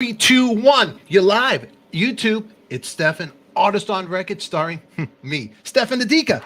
3, 2, 1. You're live. YouTube. It's Stefan, artist on record, starring me, Stefan ADIKA.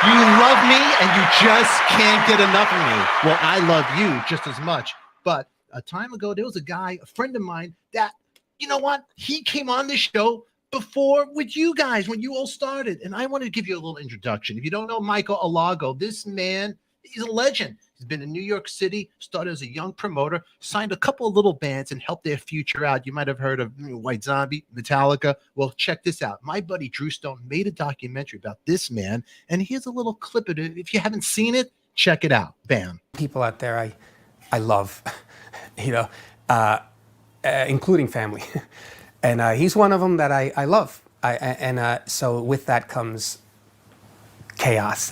You love me and you just can't get enough of me. Well, I love you just as much. But a time ago, there was a guy, a friend of mine, that, you know what? He came on this show before with you guys when you all started. And I want to give you a little introduction. If you don't know Michael Alago, this man, he's a legend. He's been in New York City, started as a young promoter, signed a couple of little bands and helped their future out. You might have heard of White Zombie, Metallica. Well, check this out. My buddy Drew Stone made a documentary about this man, and here's a little clip of it. If you haven't seen it, check it out. Bam. People out there I love, including family. And he's one of them that I love. So with that comes chaos.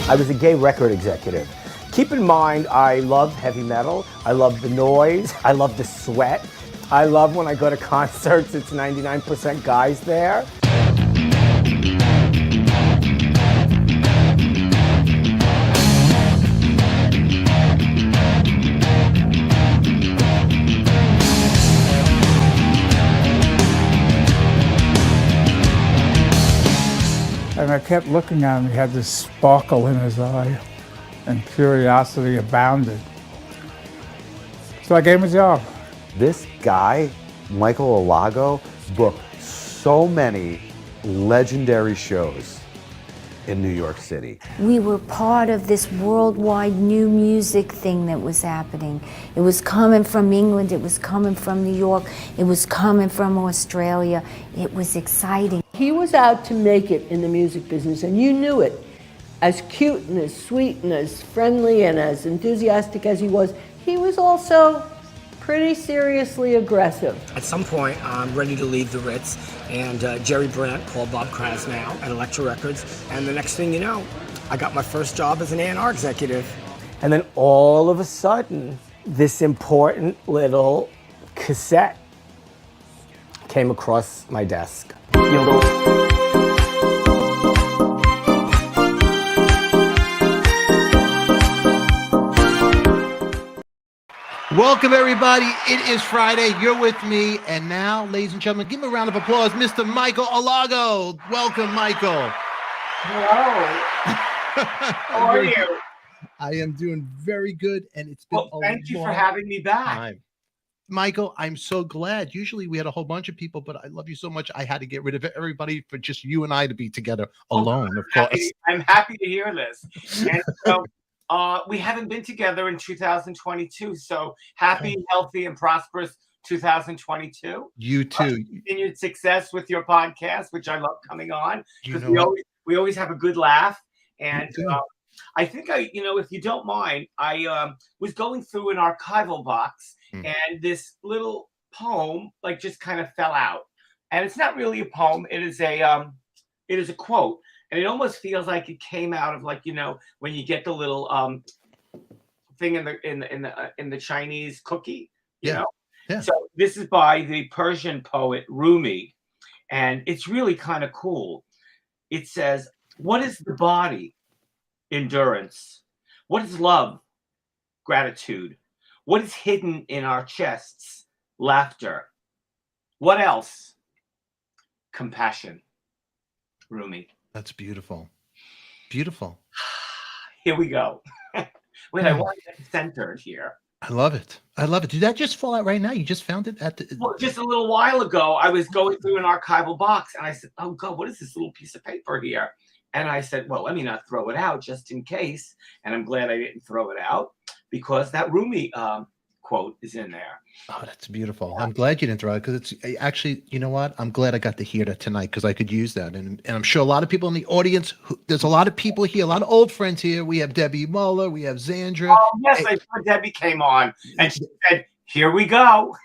I was a gay record executive. Keep in mind, I love heavy metal. I love the noise. I love the sweat. I love when I go to concerts, it's 99% guys there. And I kept looking at him. He had this sparkle in his eye, and curiosity abounded. So I gave him a job. This guy, Michael Alago, booked so many legendary shows in New York City. We were part of this worldwide new music thing that was happening. It was coming from England, it was coming from New York, it was coming from Australia. It was exciting. He was out to make it in the music business, and you knew it. As cute and as sweet and as friendly and as enthusiastic as he was also pretty seriously aggressive. At some point, I'm ready to leave the Ritz, and Jerry Brandt called Bob Krasnow at Elektra Records, and the next thing you know, I got my first job as an A&R executive. And then all of a sudden, this important little cassette came across my desk. Welcome, everybody. It is Friday. You're with me. And now, ladies and gentlemen, give him a round of applause, Mr. Michael Alago. Welcome, Michael. Hello. How are you? I am doing very good. And it's been thank you for having me back. Time. Michael, I'm so glad. Usually we had a whole bunch of people, but I love you so much. I had to get rid of everybody for just you and I to be together alone, of course. I'm happy to hear this. And so we haven't been together in 2022. So happy, healthy, and prosperous 2022. You too. Continued success with your podcast, which I love coming on because we always have a good laugh. And I think if you don't mind, I was going through an archival box. And this little poem, just kind of fell out. And it's not really a poem. It is a quote. And it almost feels like it came out of when you get the little thing in the Chinese cookie. You know. Yeah. So this is by the Persian poet Rumi, and it's really kind of cool. It says, "What is the body? Endurance. What is love? Gratitude. What is hidden in our chests? Laughter. What else? Compassion." Rumi. That's beautiful. Beautiful. Here we go. Wait, I want to get centered here. I love it. I love it. Did that just fall out right now? You just found it at the... Well, just a little while ago, I was going through an archival box, and I said, oh, God, what is this little piece of paper here? And I said, well, let me not throw it out just in case. And I'm glad I didn't throw it out because that Rumi quote is in there. Oh, that's beautiful. I'm glad you didn't throw it because it's actually, you know what? I'm glad I got to hear that tonight because I could use that. And I'm sure a lot of people in the audience, there's a lot of people here, a lot of old friends here. We have Debbie Muller. We have Zandra. Oh, yes, I saw Debbie came on and she said, here we go.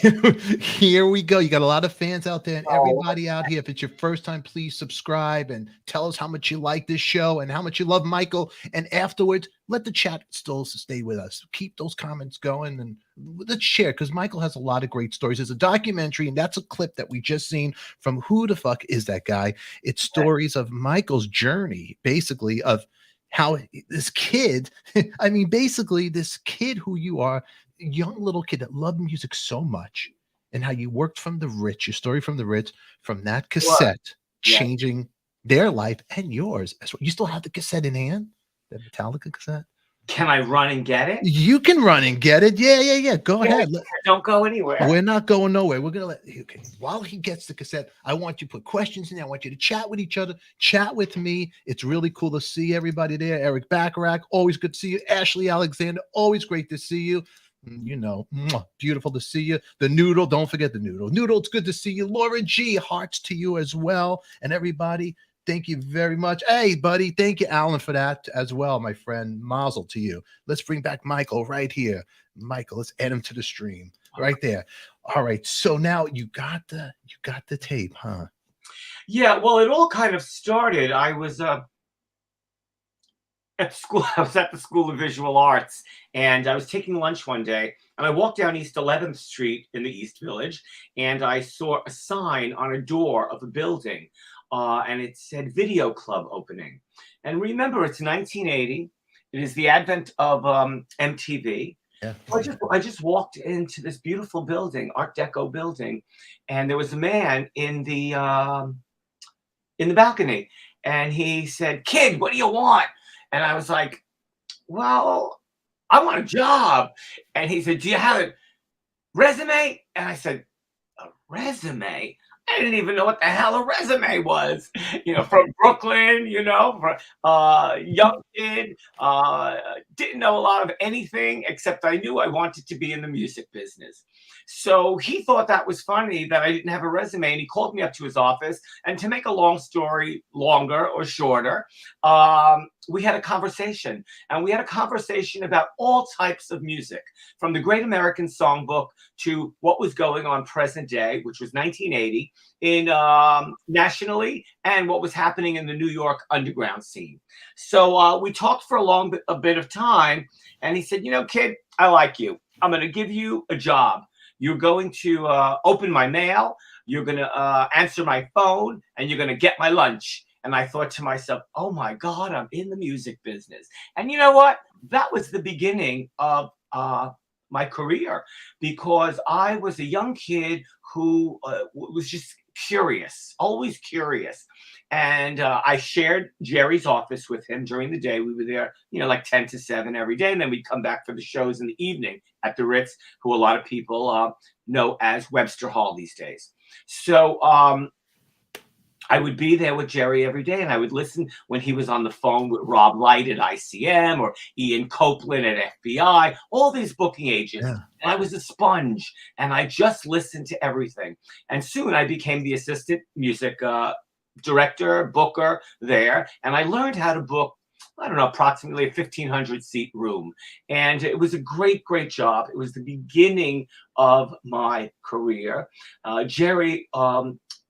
Here we go. You got a lot of fans out there and everybody out here. If it's your first time, please subscribe and tell us how much you like this show and how much you love Michael. And afterwards, let the chat still stay with us. Keep those comments going and let's share because Michael has a lot of great stories. There's a documentary and that's a clip that we just seen from Who the Fuck Is That Guy? It's stories of Michael's journey, basically, of how this kid, I mean, basically this kid who you are, young little kid that loved music so much, and how you worked from the Ritz, your story from the Ritz, from that cassette, Yeah. changing their life and yours as well. You still have the cassette in hand, the Metallica cassette? Can I run and get it? You can run and get it. Yeah. Go ahead. Don't go anywhere. We're not going nowhere. We're gonna okay. While he gets the cassette, I want you to put questions in there. I want you to chat with each other, chat with me. It's really cool to see everybody there. Eric Bacharach, always good to see you. Ashley Alexander, always great to see you. You know, beautiful to see you. The Noodle, don't forget the Noodle. Noodle, it's good to see you. Laura G, hearts to you as well. And everybody, thank you very much. Hey, buddy, thank you, Alan, for that as well, my friend. Mazel to you. Let's bring back Michael right here. Michael, let's add him to the stream right there. All right, so now you got the tape, huh? Yeah, well, it all kind of started. I was at school. I was at the School of Visual Arts, and I was taking lunch one day, and I walked down East 11th Street in the East Village, and I saw a sign on a door of a building, and it said Video Club opening. And remember, it's 1980. It is the advent of MTV. Yeah. I just walked into this beautiful building, Art Deco building, and there was a man in the balcony, and he said, "Kid, what do you want?" And I was like, "Well, I want a job." And he said, "Do you have a resume?" And I said, "A resume? I didn't even know what the hell a resume was." You know, from Brooklyn, you know, young kid, didn't know a lot of anything, except I knew I wanted to be in the music business. So he thought that was funny that I didn't have a resume, and he called me up to his office. And to make a long story longer or shorter, we had a conversation, and we had a conversation about all types of music, from the Great American Songbook to what was going on present day, which was 1980 in nationally, and what was happening in the New York underground scene. So we talked for a bit of time, and he said, "You know, kid, I like you. I'm going to give you a job. You're going to open my mail. You're going to answer my phone, and you're going to get my lunch." And I thought to myself, oh my God, I'm in the music business. And you know what? That was the beginning of my career, because I was a young kid who was just curious, always curious. And I shared Jerry's office with him during the day. We were there, you know, like 10 to 7 every day. And then we'd come back for the shows in the evening at the Ritz, who a lot of people know as Webster Hall these days. So I would be there with Jerry every day, and I would listen when he was on the phone with Rob Light at ICM or Ian Copeland at FBI, all these booking agents. Yeah. And I was a sponge, and I just listened to everything. And soon I became the assistant music director, booker there, and I learned how to book, I don't know, approximately a 1,500 seat room. And it was a great, great job. It was the beginning of my career. Jerry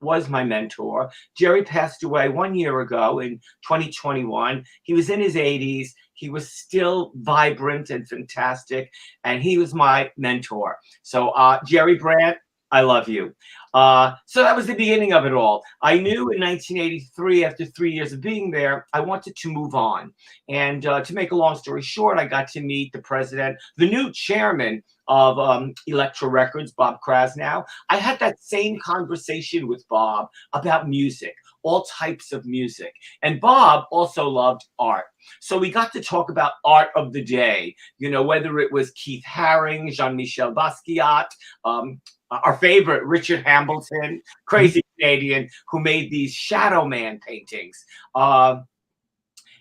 was my mentor. Jerry passed away 1 year ago in 2021. He was in his 80s. He was still vibrant and fantastic, and he was my mentor. So Jerry Brandt, I love you. So that was the beginning of it all. I knew in 1983, after 3 years of being there, I wanted to move on. And to make a long story short, I got to meet the president, the new chairman of Elektra Records, Bob Krasnow. I had that same conversation with Bob about music, all types of music. And Bob also loved art. So we got to talk about art of the day, you know, whether it was Keith Haring, Jean-Michel Basquiat, our favorite, Richard Hambleton, crazy Canadian, who made these Shadow Man paintings. And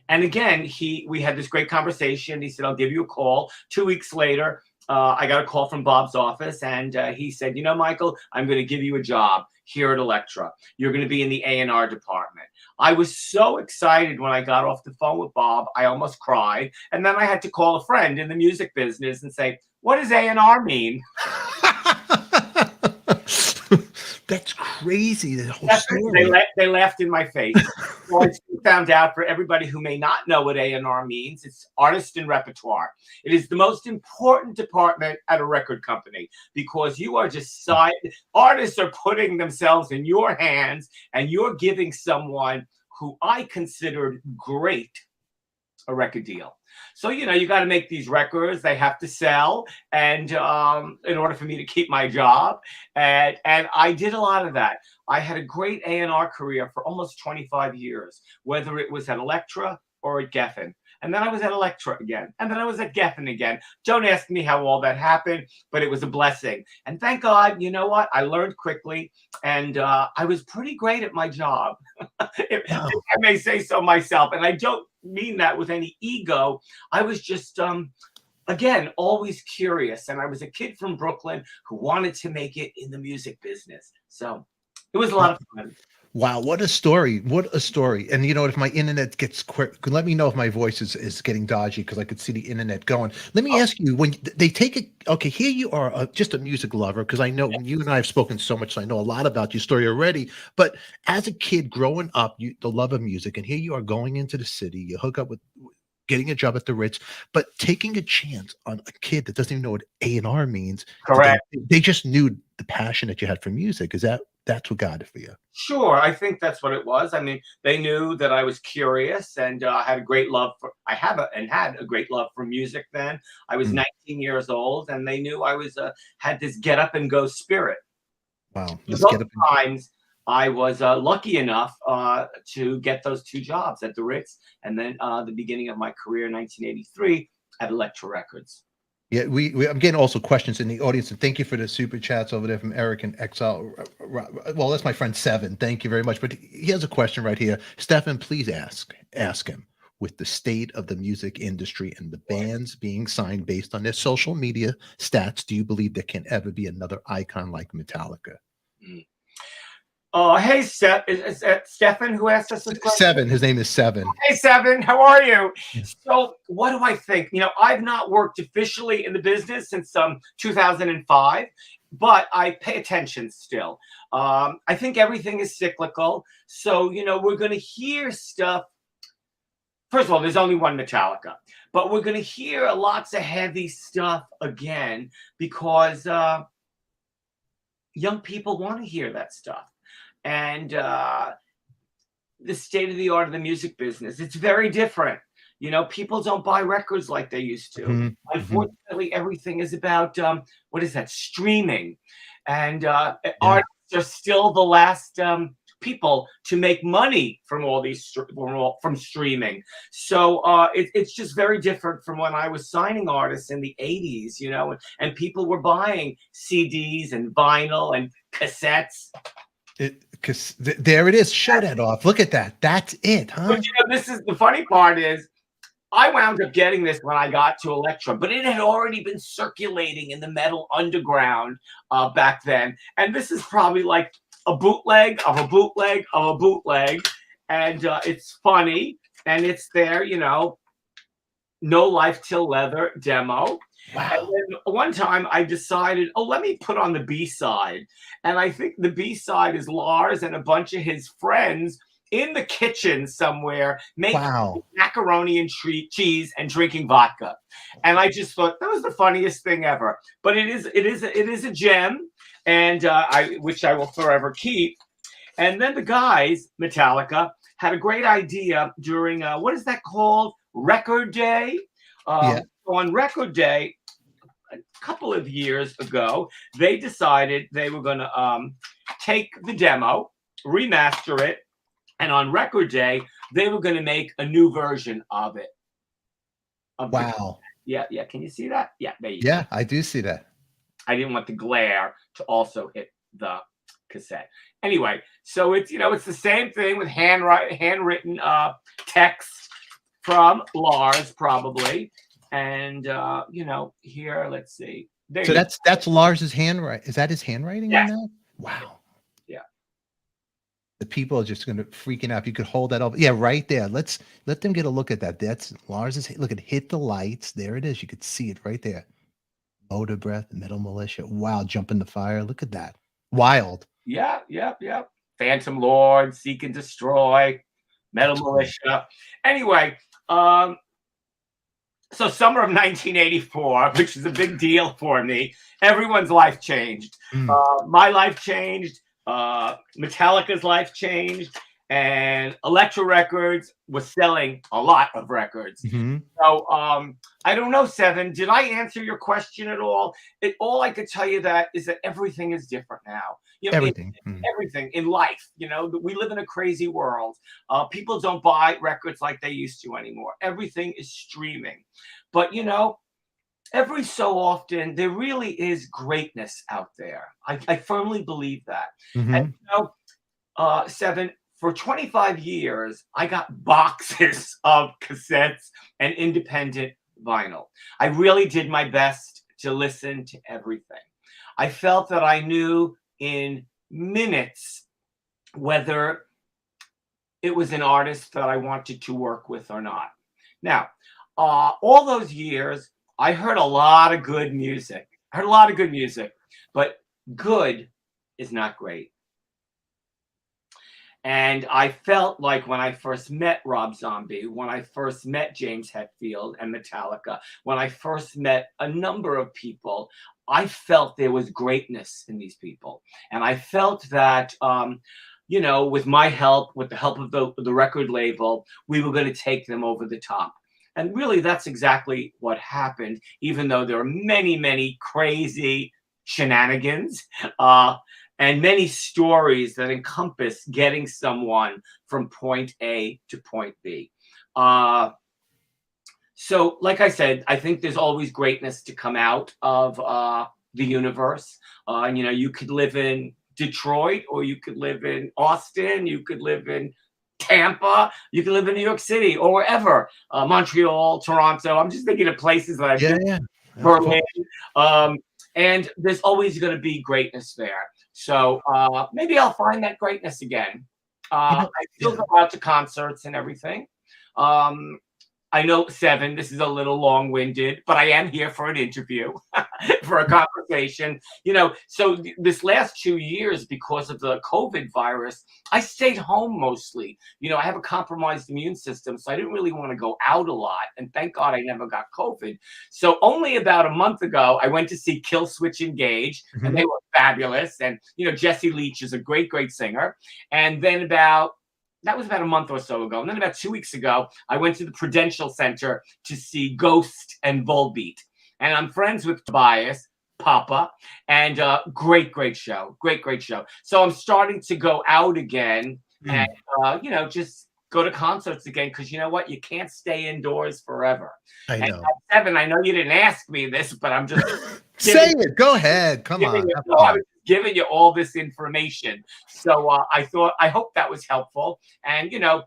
again, we had this great conversation. He said, "I'll give you a call." 2 weeks later, I got a call from Bob's office, and he said, "You know, Michael, I'm going to give you a job here at Elektra. You're going to be in the A&R department." I was so excited when I got off the phone with Bob, I almost cried. And then I had to call a friend in the music business and say, "What does A&R mean?" That's crazy. The whole story. They laughed in my face. So I found out, for everybody who may not know what A&R means, it's artist and repertoire. It is the most important department at a record company, because you are just artists are putting themselves in your hands, and you're giving someone who I considered great a record deal. So, you know, you got to make these records. They have to sell, and in order for me to keep my job, and I did a lot of that. I had a great A&R career for almost 25 years, whether it was at Elektra or at Geffen. And then I was at Elektra again, and then I was at Geffen again. Don't ask me how all that happened, but it was a blessing. And thank God, you know what? I learned quickly, and I was pretty great at my job, if I may say so myself. And I don't mean that with any ego. I was just, again, always curious. And I was a kid from Brooklyn who wanted to make it in the music business. So it was a lot of fun. Wow, what a story. What a story. And you know, if my internet gets quick, let me know if my voice is getting dodgy, because I could see the internet going. Let me ask you, when they take it, okay, here you are, just a music lover, because I know you and I have spoken so much, so I know a lot about your story already. But as a kid growing up, the love of music, and here you are going into the city, you hook up with getting a job at the Ritz, but taking a chance on a kid that doesn't even know what A&R means. Correct. They just knew the passion that you had for music. That's what got it for you? Sure, I think that's what it was. I mean, they knew that I was curious, and had a great love for. Had a great love for music. Then I was 19 years old, and they knew I was had this get up and go spirit. Wow. Both times I was lucky enough to get those two jobs at the Ritz, and then the beginning of my career in 1983 at Elektra Records. Yeah, I'm getting also questions in the audience, and thank you for the super chats over there from Eric and Exile. Well, that's my friend Seven. Thank you very much. But he has a question right here. Stefan, please ask him. With the state of the music industry and the bands being signed based on their social media stats, do you believe there can ever be another icon like Metallica? Oh, hey, is that Stefan who asked us this question? Seven. His name is Seven. Hey, Seven. How are you? So what do I think? You know, I've not worked officially in the business since 2005, but I pay attention still. I think everything is cyclical. So, you know, we're going to hear stuff. First of all, there's only one Metallica, but we're going to hear lots of heavy stuff again because young people want to hear that stuff. And the state of the art of the music business, it's very different. You know, people don't buy records like they used to. Mm-hmm. Unfortunately, everything is about, what is that, streaming. And artists are still the last people to make money from all these, from streaming. So it's just very different from when I was signing artists in the 80s, you know, and people were buying CDs and vinyl and cassettes. Because there it is. Show that off. Look at that. That's it, huh? But you know, this is the funny part is I wound up getting this when I got to Elektra, but it had already been circulating in the metal underground back then. And this is probably like a bootleg of a bootleg of a bootleg. And it's funny. And it's there, you know, No Life Till Leather demo. Wow. And then one time I decided, let me put on the B-side. And I think the B-side is Lars and a bunch of his friends in the kitchen somewhere making macaroni and cheese and drinking vodka. And I just thought that was the funniest thing ever. But it is a gem, and which I will forever keep. And then the guys, Metallica, had a great idea during what is that called? Record Day. On Record Day, a couple of years ago, they decided they were going to take the demo, remaster it, and on Record Day, they were going to make a new version of it. Wow. Yeah. Can you see that? Yeah, there you go. Yeah, I do see that. I didn't want the glare to also hit the cassette. Anyway, so it's, you know, it's the same thing with handwritten text from Lars, probably. And you know, here, let's see. So that's Lars's handwriting. Is that his handwriting on that? Wow. Yeah. The people are just going to freaking out. If you could hold that over. Yeah, right there. Let them get a look at that. That's Lars's. Look at Hit the Lights. There it is. You could see it right there. Motor Breath, Metal Militia. Wow, Jump in the Fire. Look at that. Wild. Yeah. Phantom Lord, Seek and Destroy, Metal Militia. Anyway, so summer of 1984, which is a big deal for me. Everyone's life changed. My life changed. Metallica's life changed. and Elektra Records was selling a lot of records. Mhm. So I don't know, Seven. Did I answer your question at all? All I could tell you that is that everything is different now. You know, Everything. everything in life. You know, we live in a crazy world. People don't buy records like they used to anymore. Everything is streaming. But you know, every so often there really is greatness out there. I firmly believe that. And Mhm. you know, Seven, for 25 years, I got boxes of cassettes and independent vinyl. I really did my best to listen to everything. I felt that I knew in minutes whether it was an artist that I wanted to work with or not. Now, all those years, I heard a lot of good music. I heard a lot of good music, but good is not great. And I felt like when I first met Rob Zombie, when I first met James Hetfield and Metallica, when I first met a number of people, I felt there was greatness in these people. And I felt that, you know, with my help, with the help of the record label, we were going to take them over the top. And really, that's exactly what happened, even though there are many, many crazy shenanigans. And many stories that encompass getting someone from point A to point B. So, like I said, I think there's always greatness to come out of the universe. You know, you could live in Detroit, or you could live in Austin, you could live in Tampa, you could live in New York City, or wherever, Montreal, Toronto. I'm just thinking of places that I've Yeah, been, yeah. Berlin. And there's always going to be greatness there. So maybe I'll find that greatness again. I still go out to concerts and everything. I know, Seven, this is a little long-winded, but I am here for an interview, for a conversation. You know, so this last 2 years, because of the COVID virus, I stayed home mostly. You know, I have a compromised immune system, so I didn't really want to go out a lot. And thank God I never got COVID. So only about a month ago, I went to see Kill Switch Engage, and they were fabulous. And, you know, Jesse Leach is a great, great singer. And then that was about a month or so ago. And then about 2 weeks ago, I went to the Prudential Center to see Ghost and Volbeat. And I'm friends with Tobias, Papa, and great, great show. Great, great show. So I'm starting to go out again and, you know, just go to concerts again, because you know what? You can't stay indoors forever. I know. And Seven, I know you didn't ask me this, but I'm just Say it. Go ahead. Come on. I was giving you all this information. So I hope that was helpful. And, you know,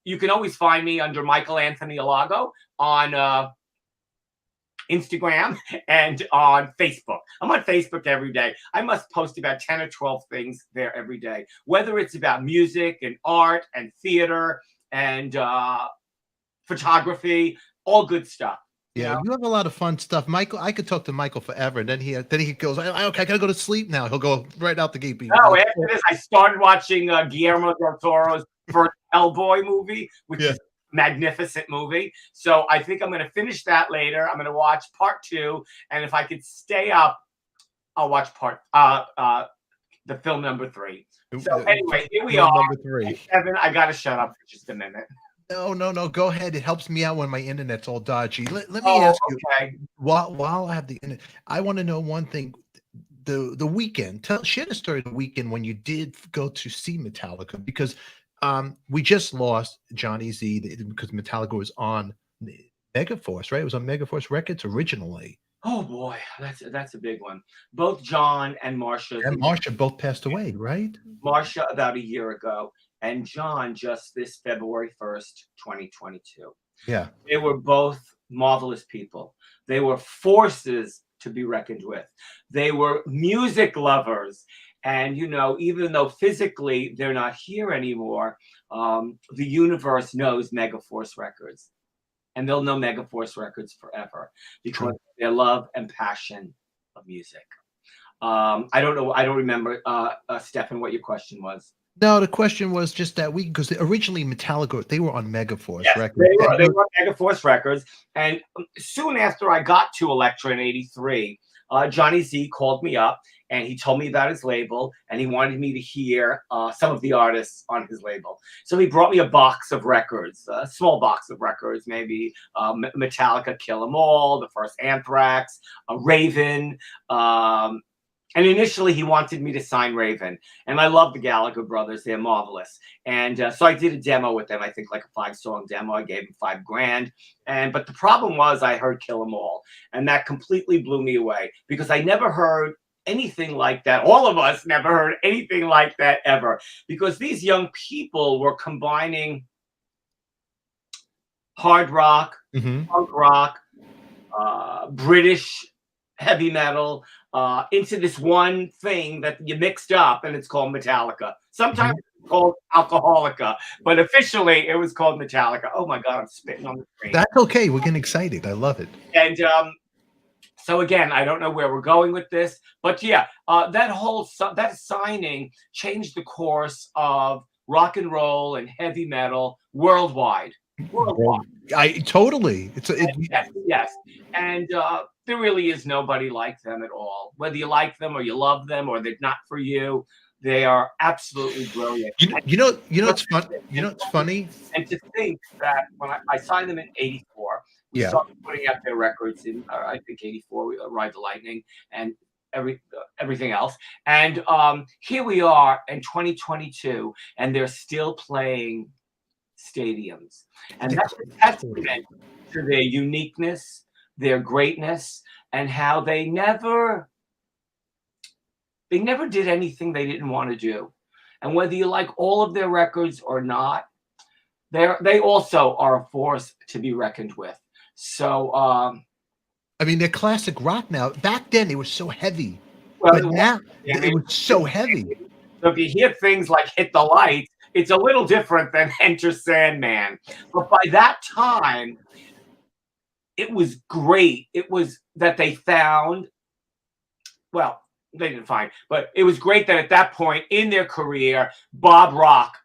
you can always find me under Michael Anthony Alago on Instagram and on Facebook. I'm on Facebook every day. I must post about 10 or 12 things there every day, whether it's about music and art and theater and photography, all good stuff. Yeah, you have a lot of fun stuff, Michael. I could talk to Michael forever, and then he goes, okay, I gotta go to sleep now. He'll go right out the gate. No, after this, I started watching Guillermo del Toro's first Hellboy movie, which is a magnificent movie. So I think I'm going to finish that later. I'm going to watch part 2, and if I could stay up, I'll watch the film number 3. So anyway, here we are. Number 3. Evan, I got to shut up for just a minute. No. Go ahead. It helps me out when my internet's all dodgy. Let me ask you. While I have the internet, I want to know one thing. The weekend. Share the story of the weekend when you did go to see Metallica, because we just lost Johnny Z because Metallica was on Megaforce, right? It was on Megaforce Records originally. Oh boy, that's a big one. Both John and Marsha both passed away, right? Marsha about a year ago, and John just this February 1st, 2022. Yeah. They were both marvelous people. They were forces to be reckoned with. They were music lovers. And, you know, even though physically they're not here anymore, the universe knows Megaforce Records. And they'll know Megaforce Records forever because of their love and passion of music. I don't remember, Stefan, what your question was. No, the question was just that week, because originally Metallica, they were on Megaforce Records. They were on Megaforce Records. And soon after I got to Elektra in '83, Johnny Z called me up and he told me about his label and he wanted me to hear some of the artists on his label. So he brought me a box of records, a small box of records, maybe Metallica, Kill 'Em All, the first Anthrax, Raven. And initially he wanted me to sign Raven. And I love the Gallagher brothers. They're marvelous. And so I did a demo with them, I think like a 5-song demo. I gave them $5,000. But the problem was I heard Kill 'Em All. And that completely blew me away because I never heard anything like that. All of us never heard anything like that ever. Because these young people were combining hard rock, punk rock, British heavy metal, into this one thing that you mixed up, and it's called Metallica. Sometimes it's called Alcoholica, but officially it was called Metallica. Oh my God, I'm spitting on the screen. That's okay. We're getting excited. I love it. And so again, I don't know where we're going with this, but yeah, that signing changed the course of rock and roll and heavy metal worldwide. I totally. Yes. And there really is nobody like them at all. Whether you like them or you love them or they're not for you, they are absolutely brilliant. You know it's fun. You know it's funny. And to think that when I signed them in '84, we started putting out their records in I think '84. We Ride the Lightning and everything else. And here we are in 2022, and they're still playing stadiums, and that's a testament to their uniqueness, their greatness, and how they never did anything they didn't want to do. And whether you like all of their records or not, they also are a force to be reckoned with. So I mean, they're classic rock now. Back then they were so heavy, but now they were so heavy. So if you hear things like Hit the Lights, it's a little different than Enter Sandman. But by that time, it was great. It was that they found, well, they didn't find, but it was great that at that point in their career, Bob Rock,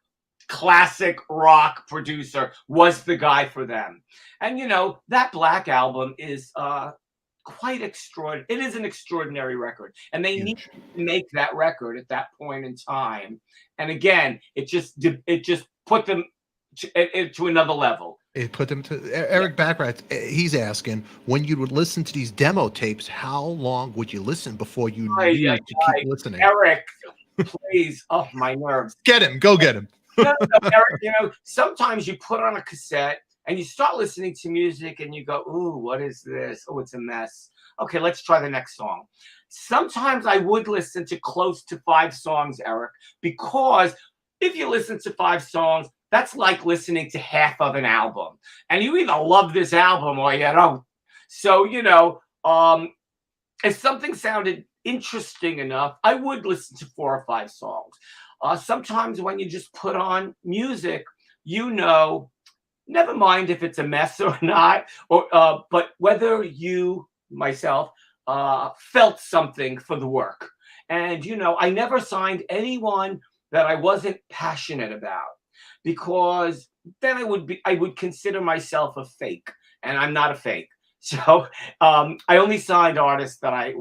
classic rock producer, was the guy for them. And, you know, that Black album is quite extraordinary. It is an extraordinary record. And they need to make that record at that point in time. And again, it just put them to another level. It put them to Eric Backrath. He's asking, when you would listen to these demo tapes, how long would you listen before you knew to keep listening? Eric, please. Oh, my nerves. Get him. Go get him. No, Eric, you know, sometimes you put on a cassette and you start listening to music and you go, ooh, what is this? Oh, it's a mess. Okay, let's try the next song. Sometimes I would listen to close to 5 songs, Eric, because if you listen to 5 songs, that's like listening to half of an album. And you either love this album or you don't. So, you know, if something sounded interesting enough, I would listen to 4 or 5 songs. Sometimes when you just put on music, you know, never mind if it's a mess or not, or but whether you, myself, felt something for the work. And, you know, I never signed anyone that I wasn't passionate about, because then I would consider myself a fake, and I'm not a fake. So I only signed artists that I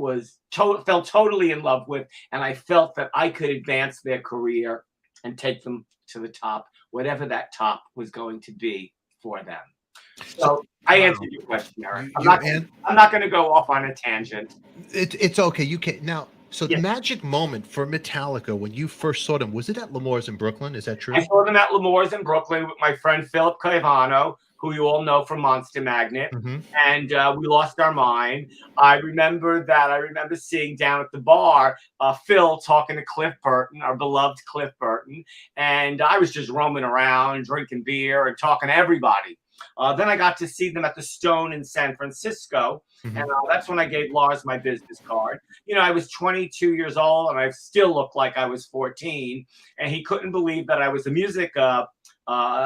felt totally in love with, and I felt that I could advance their career and take them to the top, whatever that top was going to be for them. So I answered your question, Eric. I'm not going to go off on a tangent. It's okay. You can now. So the magic moment for Metallica when you first saw them, was it at L'Amour's in Brooklyn? Is that true? I saw them at L'Amour's in Brooklyn with my friend Philip Caivano, who you all know from Monster Magnet, and we lost our mind. I remember seeing down at the bar Phil talking to Cliff Burton, our beloved Cliff Burton, and I was just roaming around, drinking beer and talking to everybody. Then I got to see them at the Stone in San Francisco, and that's when I gave Lars my business card. You know, I was 22 years old, and I still looked like I was 14, and he couldn't believe that I was a music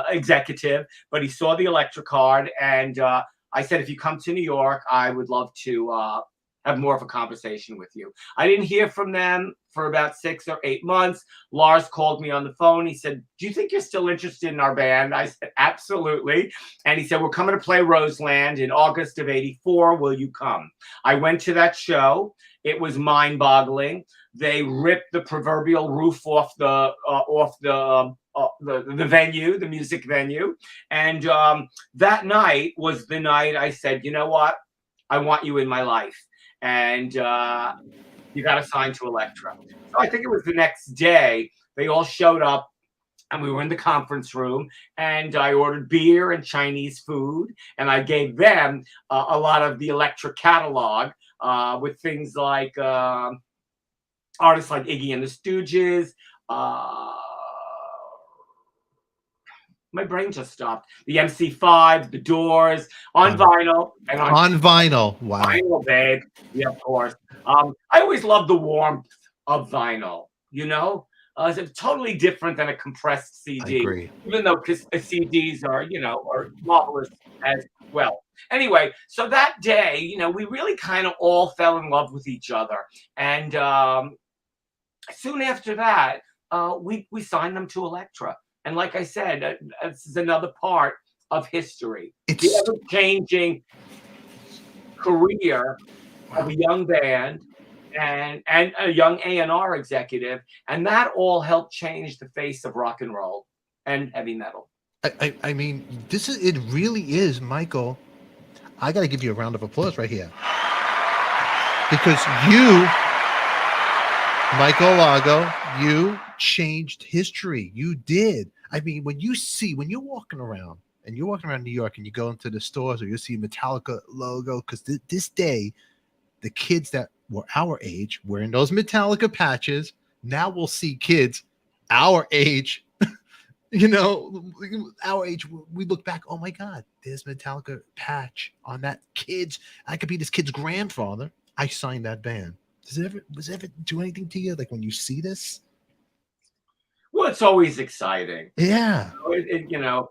executive, but he saw the Elektra card, and I said, if you come to New York, I would love to have more of a conversation with you. I didn't hear from them for about 6 or 8 months. Lars called me on the phone. He said, do you think you're still interested in our band? I said, absolutely. And he said, we're coming to play Roseland in August of '84. Will you come? I went to that show. It was mind-boggling. They ripped the proverbial roof off the venue, the music venue. And that night was the night I said, you know what? I want you in my life. And you got assigned to Elektra. So I think it was the next day, they all showed up and we were in the conference room and I ordered beer and Chinese food. And I gave them a lot of the Elektra catalog with things like artists like Iggy and the Stooges, my brain just stopped. The MC5, The Doors, on vinyl. And on vinyl. Wow. Vinyl, babe. Yeah, of course. I always love the warmth of vinyl, you know? It's totally different than a compressed CD. I agree. Even though CDs are, you know, are marvelous as well. Anyway, so that day, you know, we really kind of all fell in love with each other. And soon after that, we signed them to Elektra. And like I said, this is another part of history. It's the ever-changing career of a young band and a young A&R executive. And that all helped change the face of rock and roll and heavy metal. I mean, it really is, Michael. I got to give you a round of applause right here. Because you, Michael Alago, you changed history. You did. I mean, when you're walking around New York and you go into the stores or you see Metallica logo, because this day, the kids that were our age wearing those Metallica patches, now we'll see kids our age, you know, our age. We look back, oh my God, there's Metallica patch on that kid's. I could be this kid's grandfather. I signed that band. Does it ever do anything to you? Like when you see this? Well, it's always exciting. Yeah. You know,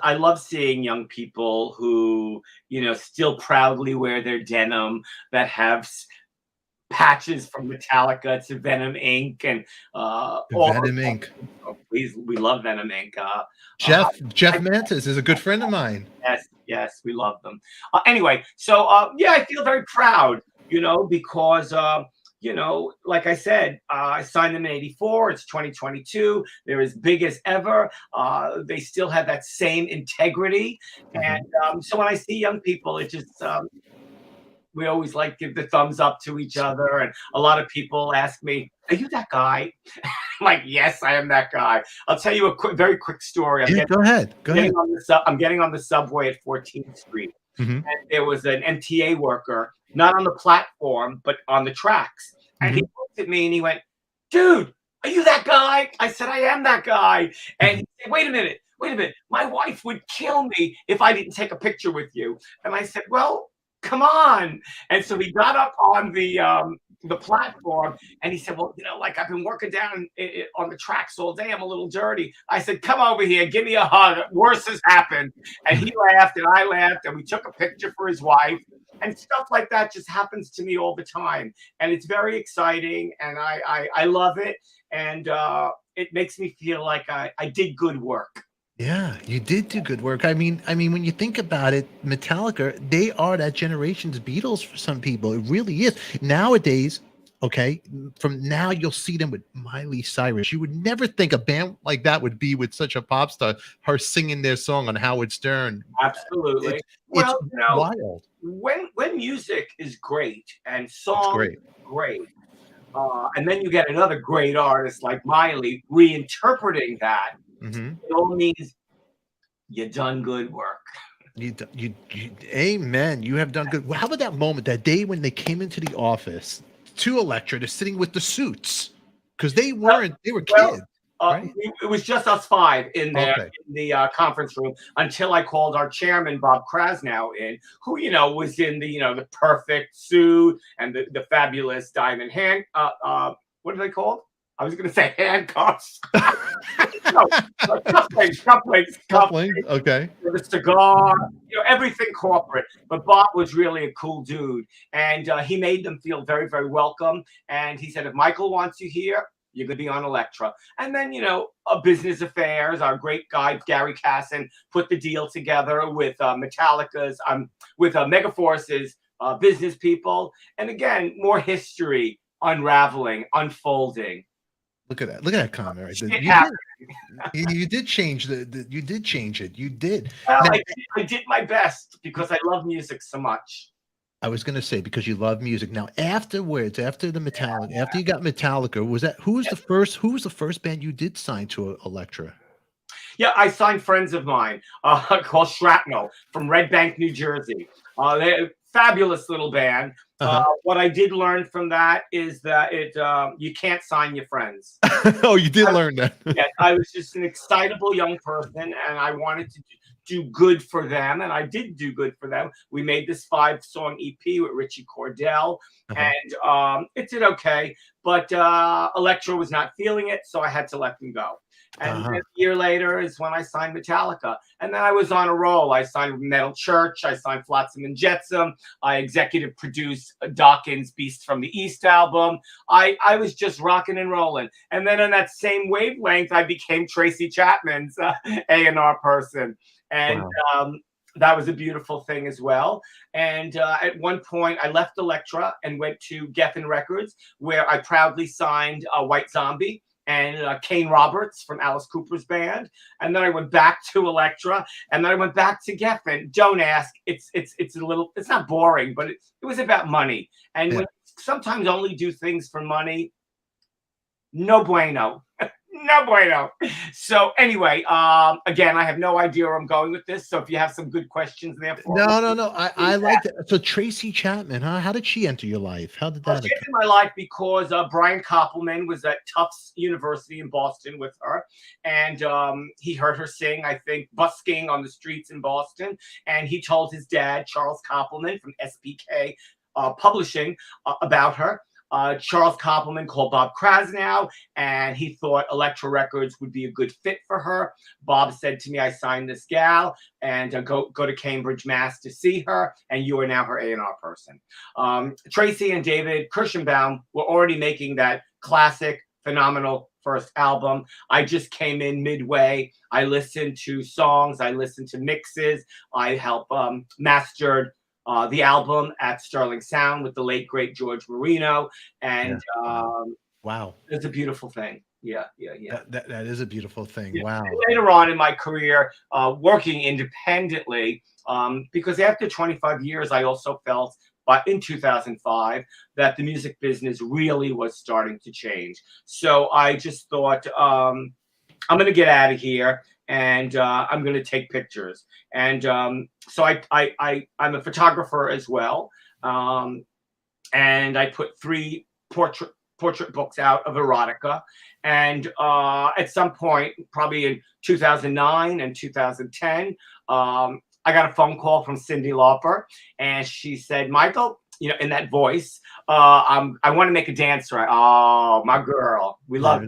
I love seeing young people who, you know, still proudly wear their denim, that have patches from Metallica to Venom Inc. and Venom Inc. Oh, please, we love Venom Inc. Jeff Mantis is a good friend of mine. Yes, we love them. Anyway, so yeah, I feel very proud, you know, because you know, like I said, I signed them in '84. It's 2022. They're as big as ever. They still have that same integrity. And so when I see young people, it just, we always like give the thumbs up to each other. And a lot of people ask me, are you that guy? I'm like, yes, I am that guy. I'll tell you a very quick story. Go ahead. I'm getting on the subway at 14th Street. And there was an MTA worker, not on the platform, but on the tracks. And he looked at me and he went, dude, are you that guy? I said, I am that guy. And he said, wait a minute. My wife would kill me if I didn't take a picture with you. And I said, well, come on. And so he got up on the platform and he said, well, you know, like I've been working down on the tracks all day. I'm a little dirty. I said, come over here, give me a hug. Worse has happened. And he laughed and I laughed and we took a picture for his wife. And stuff like that just happens to me all the time. And it's very exciting and I love it. And it makes me feel like I did good work. Yeah, you did do good work. I mean, when you think about it, Metallica, they are that generation's Beatles for some people. It really is. Nowadays, okay, from now you'll see them with Miley Cyrus. You would never think a band like that would be with such a pop star, her singing their song on Howard Stern. Absolutely. It's you know, wild. When music is great and songs great, and then you get another great artist like Miley reinterpreting that, it all means you done good work. You amen. You have done good. Well, how about that moment, that day when they came into the office to Elektra, they're sitting with the suits because they weren't. They were kids. Right? It was just us five in there in the conference room until I called our chairman Bob Krasnow in, who was in the perfect suit and the fabulous diamond hand. What are they called? I was going to say handcuffs. No, cufflinks. Coupling. Okay. With a cigar, everything corporate. But Bob was really a cool dude, and he made them feel very, very welcome. And he said, if Michael wants you here, you're going to be on Elektra. And then, business affairs, our great guy, Gary Casson, put the deal together with Metallica's, with Megaforce's business people. And again, more history unraveling, unfolding. Look at that. Look at that comment right there. You did change you did change it. You did. Well, Now, I did my best because I love music so much. I was going to say, because you love music. Now, afterwards, after you got Metallica, who was the first band you did sign to Elektra? Yeah, I signed friends of mine called Shrapnel from Red Bank, New Jersey. They're a fabulous little band. What I did learn from that is that you can't sign your friends. Oh, you did learn that. Yeah, I was just an excitable young person, and I wanted to do good for them, and I did do good for them. We made this 5-song EP with Richie Cordell, and it did okay, but Elektra was not feeling it, so I had to let them go. And a year later is when I signed Metallica. And then I was on a roll. I signed Metal Church. I signed Flotsam and Jetsam. I executive produced Dawkins' Beast from the East album. I was just rocking and rolling. And then on that same wavelength, I became Tracy Chapman's A&R person. And that was a beautiful thing as well. And at one point, I left Elektra and went to Geffen Records, where I proudly signed White Zombie and Kane Roberts from Alice Cooper's band. And then I went back to Elektra, and then I went back to Geffen. Don't ask. It's not boring, but it was about money. And when you sometimes only do things for money, no bueno. No bueno. So anyway, again, I have no idea where I'm going with this. So if you have some good questions there for me. No. I like that. So Tracy Chapman, huh? How did she enter your life? How did that She entered my life because Brian Koppelman was at Tufts University in Boston with her. And he heard her sing, I think, busking on the streets in Boston. And he told his dad, Charles Koppelman from SBK Publishing, about her. Charles Koppelman called Bob Krasnow, and he thought Elektra Records would be a good fit for her. Bob said to me, I signed this gal, and go to Cambridge, Mass. to see her, and you are now her A&R person. Tracy and David Kirschenbaum were already making that classic, phenomenal first album. I just came in midway. I listened to songs. I listened to mixes. I helped mastered the album at Sterling Sound with the late, great George Marino. And wow, it's a beautiful thing. Yeah. That is a beautiful thing. Yeah. Wow. And later on in my career, working independently, because after 25 years, I also felt in 2005 that the music business really was starting to change. So I just thought, I'm going to get out of here. And I'm going to take pictures. And so I'm a photographer as well. And I put 3 portrait books out of erotica. And at some point, probably in 2009 and 2010, I got a phone call from Cyndi Lauper. And she said, Michael, in that voice, I want to make a dance right. Oh, my girl. We love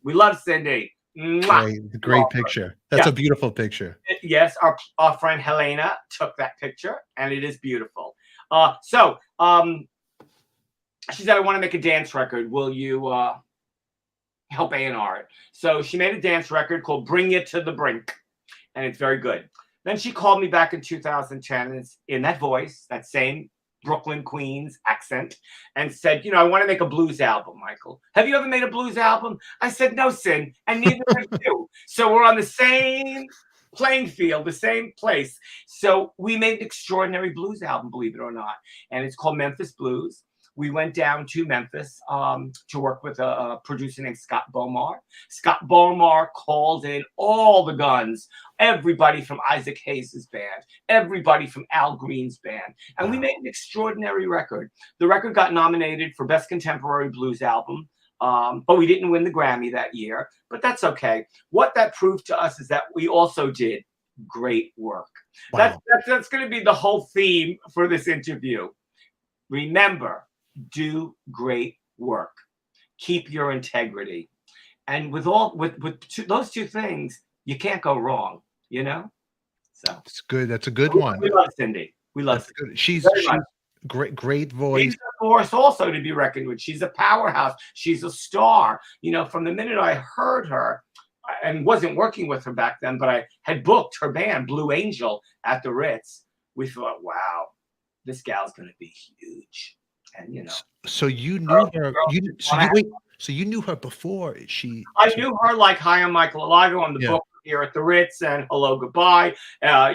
Cyndi. Great picture. That's a beautiful picture. Yes, our friend Helena took that picture, and it is beautiful. So she said, I want to make a dance record. Will you help A&R it? So she made a dance record called Bring You to the Brink, and it's very good. Then she called me back in 2010, and it's in that voice, that same Brooklyn, Queens accent, and said, I want to make a blues album, Michael. Have you ever made a blues album? I said, no, Sin, and neither have you. So we're on the same playing field, the same place. So we made an extraordinary blues album, believe it or not, and it's called Memphis Blues. We went down to Memphis to work with a producer named Scott Bomar. Scott Bomar called in all the guns, everybody from Isaac Hayes' band, everybody from Al Green's band. And we made an extraordinary record. The record got nominated for Best Contemporary Blues Album, but we didn't win the Grammy that year. But that's okay. What that proved to us is that we also did great work. Wow. That's going to be the whole theme for this interview. Remember, do great work. Keep your integrity. and with those two things, you can't go wrong. You know. So it's good. That's a good one. We love Cyndi. We love That's Cyndi. good. She's great voice. She's a force also to be reckoned with. She's a powerhouse. She's a star. You know, from the minute I heard her, and wasn't working with her back then, but I had booked her band, Blue Angel, at the Ritz. We thought, wow, this gal's going to be huge. And, you know. So you knew her. So you knew her before I knew her like Hi, I'm Michael Alago on the book here at the Ritz and Hello, Goodbye.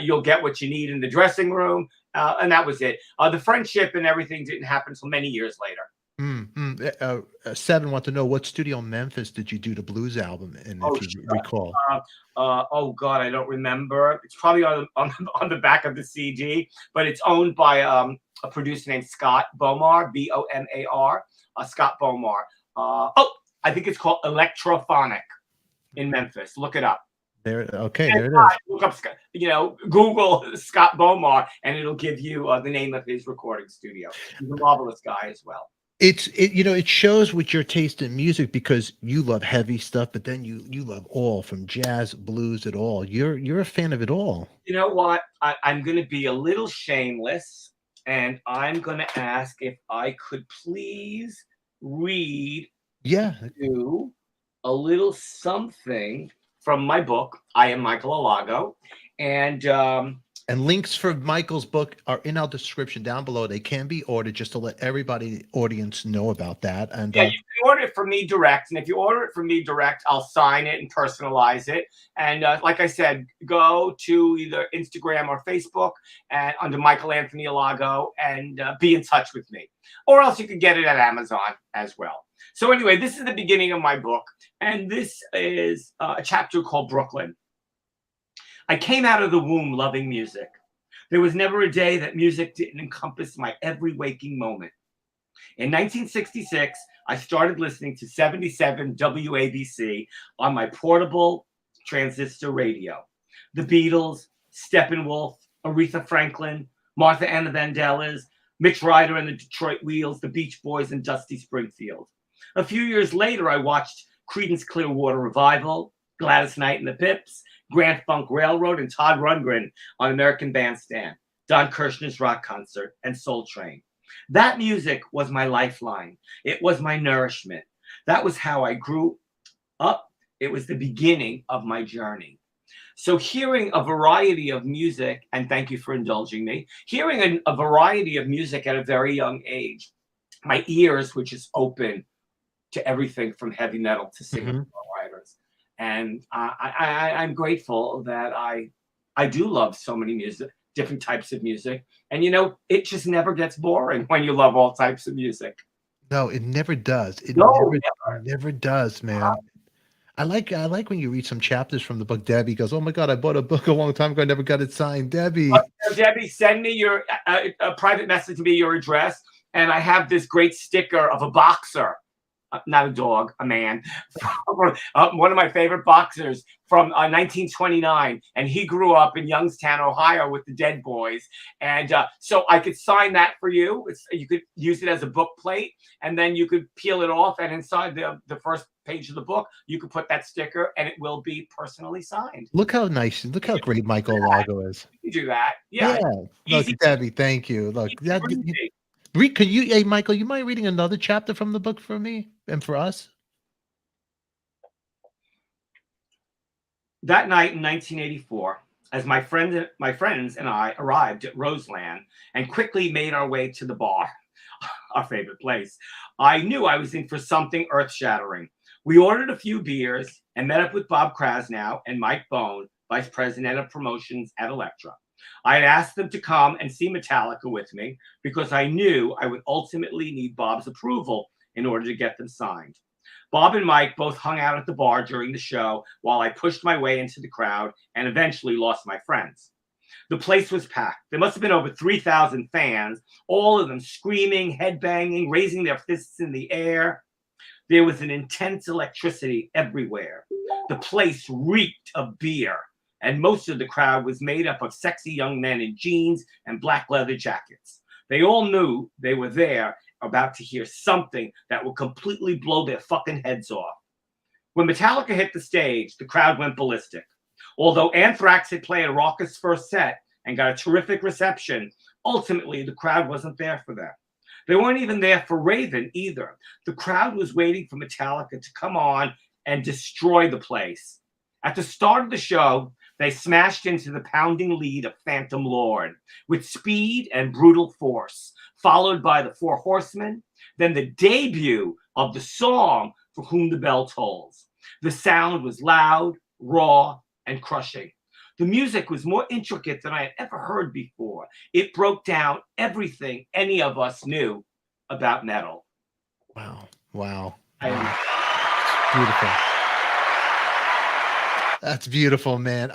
You'll get what you need in the dressing room. And that was it. The friendship and everything didn't happen until many years later. Seven want to know, what studio in Memphis did you do the blues album in, if you recall? Oh God, I don't remember. It's probably on the back of the CD, but it's owned by a producer named Scott Bomar, Bomar, Scott Bomar. I think it's called Electrophonic in Memphis. Look it up. There it is. Look up, Google Scott Bomar, and it'll give you the name of his recording studio. He's a marvelous guy as well. It shows with your taste in music, because you love heavy stuff, but then you love all, from jazz, blues, at all. You're a fan of it all. You know what? I'm going to be a little shameless, and I'm going to ask if I could please read you a little something from my book. I am Michael Alago, and links for Michael's book are in our description down below. They can be ordered, just to let everybody, the audience, know about that. And you can order it from me direct. And if you order it from me direct, I'll sign it and personalize it. And like I said, go to either Instagram or Facebook and under Michael Anthony Alago, and be in touch with me. Or else you can get it at Amazon as well. So anyway, this is the beginning of my book. And this is a chapter called Brooklyn. I came out of the womb loving music. There was never a day that music didn't encompass my every waking moment. In 1966, I started listening to 77 WABC on my portable transistor radio. The Beatles, Steppenwolf, Aretha Franklin, Martha and the Vandellas, Mitch Ryder and the Detroit Wheels, the Beach Boys, and Dusty Springfield. A few years later, I watched Creedence Clearwater Revival, Gladys Knight and the Pips, Grand Funk Railroad, and Todd Rundgren on American Bandstand, Don Kirshner's Rock Concert, and Soul Train. That music was my lifeline. It was my nourishment. That was how I grew up. It was the beginning of my journey. So hearing a variety of music, and thank you for indulging me, hearing a variety of music at a very young age, my ears were just open to everything from heavy metal to singer-songwriters. And I'm grateful that I do love so many music, different types of music. And, it just never gets boring when you love all types of music. No, it never does. It never does, man. I like when you read some chapters from the book. Debbie goes, "Oh my God, I bought a book a long time ago. I never got it signed." Debbie. Debbie, send me your a private message to me, your address. And I have this great sticker of a boxer. Not a dog, a man. One of my favorite boxers from 1929. And he grew up in Youngstown, Ohio with the Dead Boys. And so I could sign that for you. You could use it as a book plate. And then you could peel it off. And inside the first page of the book, you could put that sticker and it will be personally signed. Look how nice. Look how great Michael Alago is. You do that. Yeah. Look, Debbie, thank you. Look, could you, hey, Michael, you mind reading another chapter from the book for me and for us? That night in 1984, as my friends and I arrived at Roseland and quickly made our way to the bar, our favorite place, I knew I was in for something earth-shattering. We ordered a few beers and met up with Bob Krasnow and Mike Bone, Vice President of Promotions at Elektra. I had asked them to come and see Metallica with me because I knew I would ultimately need Bob's approval in order to get them signed. Bob and Mike both hung out at the bar during the show while I pushed my way into the crowd and eventually lost my friends. The place was packed. There must have been over 3,000 fans, all of them screaming, headbanging, raising their fists in the air. There was an intense electricity everywhere. The place reeked of beer. And most of the crowd was made up of sexy young men in jeans and black leather jackets. They all knew they were there about to hear something that would completely blow their fucking heads off. When Metallica hit the stage, the crowd went ballistic. Although Anthrax had played a raucous first set and got a terrific reception, ultimately the crowd wasn't there for them. They weren't even there for Raven either. The crowd was waiting for Metallica to come on and destroy the place. At the start of the show, they smashed into the pounding lead of Phantom Lord with speed and brutal force, followed by the Four Horsemen, then the debut of the song For Whom the Bell Tolls. The sound was loud, raw, and crushing. The music was more intricate than I had ever heard before. It broke down everything any of us knew about metal. Wow. Wow. Beautiful. That's beautiful, man.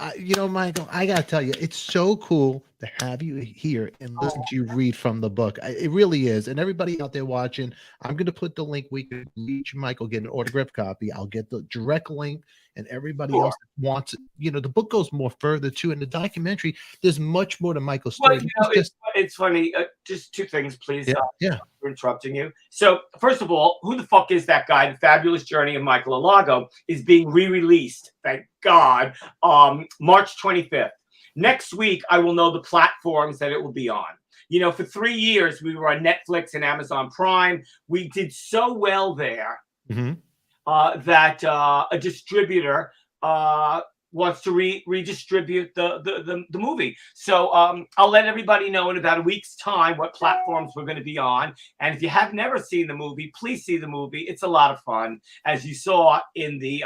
Michael, I got to tell you, it's so cool to have you here and listen to you read from the book. It really is. And everybody out there watching, I'm going to put the link. We can reach Michael, get an autographed copy. I'll get the direct link, and everybody else that wants it. The book goes more further too. In the documentary, there's much more to Michael's story. Well, it's funny. Just two things, please. Yeah. For interrupting you. So, first of all, who the fuck is that guy? The Fabulous Journey of Michael Alago is being re-released, thank God, March 25th. Next week, I will know the platforms that it will be on. For 3 years, we were on Netflix and Amazon Prime. We did so well there that a distributor wants to redistribute the movie. So I'll let everybody know in about a week's time what platforms we're going to be on. And if you have never seen the movie, please see the movie. It's a lot of fun, as you saw in the